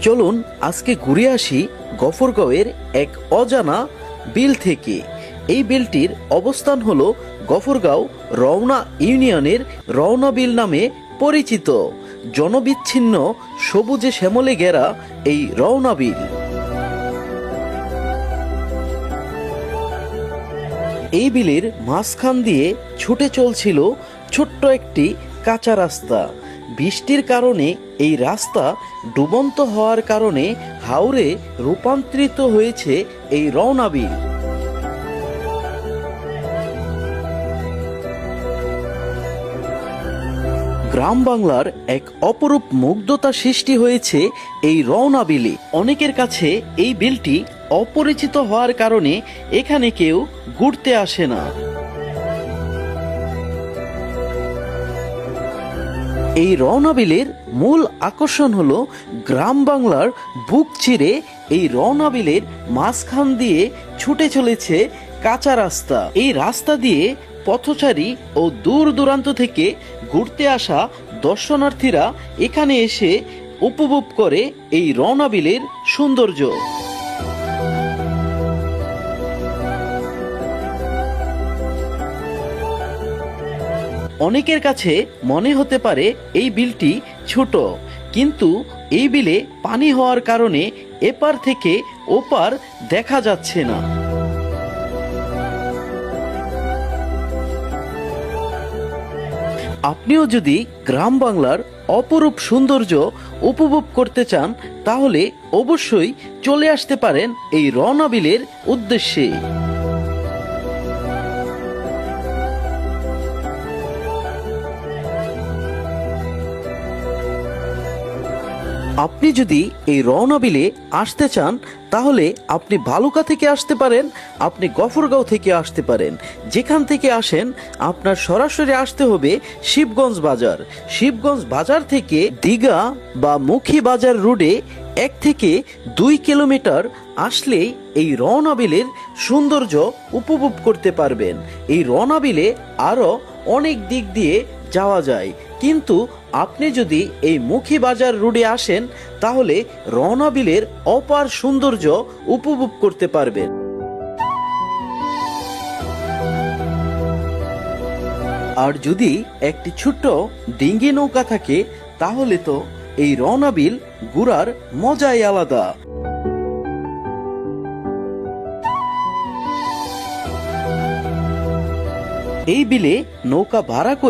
চলুন আজকে ঘুরে আসি গফরগাঁওয়ের এক অজানা বিল থেকে। এই বিলটির অবস্থান হলো গফরগাঁও রওনা ইউনিয়নের রওনা বিল নামে পরিচিত। জনবিচ্ছিন্ন সবুজে শ্যামলে ঘেরা এই রওনা বিল। এই বিলের মাঝখান দিয়ে ছুটে চলছিল ছোট্ট একটি কাঁচা রাস্তা। বৃষ্টির কারণে এই রাস্তা ডুবন্ত হওয়ার কারণে হাওরে রূপান্তরিত হয়েছে এই রওনা বিল। গ্রাম বাংলার এক অপরূপ মুগ্ধতা সৃষ্টি হয়েছে এই রওনা বিলে। অনেকের কাছে এই বিলটি অপরিচিত হওয়ার কারণে এখানে কেউ ঘুরতে আসে না। এই রওনা বিলের মূল আকর্ষণ হলো গ্রাম বাংলার বুক চিরে এই রওনা বিলের মাঝখান দিয়ে ছুটে চলেছে কাঁচা রাস্তা। এই রাস্তা দিয়ে পথচারী ও দূর দূরান্ত থেকে ঘুরতে আসা দর্শনার্থীরা এখানে এসে উপভোগ করে এই রওনা বিলের সৌন্দর্য। অনেকের কাছে মনে হতে পারে এই বিলটি ছোট, কিন্তু এই বিলে পানি হওয়ার কারণে এপার থেকে ওপার দেখা যাচ্ছে না। আপনিও যদি গ্রাম বাংলার অপরূপ সৌন্দর্য উপভোগ করতে চান তাহলে অবশ্যই চলে আসতে পারেন এই রওনা বিলের উদ্দেশ্যে। আপনি যদি এই রওনা বিলে আসতে চান তাহলে আপনি ভালুকা থেকে আসতে পারেন, আপনি গফরগাঁও থেকে আসতে পারেন। যেখান থেকে আসেন আপনার সরাসরি আসতে হবে শিবগঞ্জ বাজার। শিবগঞ্জ বাজার থেকে দীঘা বা মুখী বাজার রোডে 1 থেকে 2 কিলোমিটার আসলেই এই রওনা বিলের সৌন্দর্য উপভোগ করতে পারবেন। এই রওনা বিলে আরও অনেক দিক দিয়ে যাওয়া যায়, কিন্তু আপনি যদি এই মুখী বাজার রোডে আসেন তাহলে রওনা বিলের অপার সৌন্দর্য উপভোগ করতে পারবেন। আর যদি একটি ছোট্ট ডিঙ্গি নৌকা থাকে তাহলে তো এই রওনা বিল ঘোরার মজাই আলাদা। এই বিলে নৌকা ভাড়া করে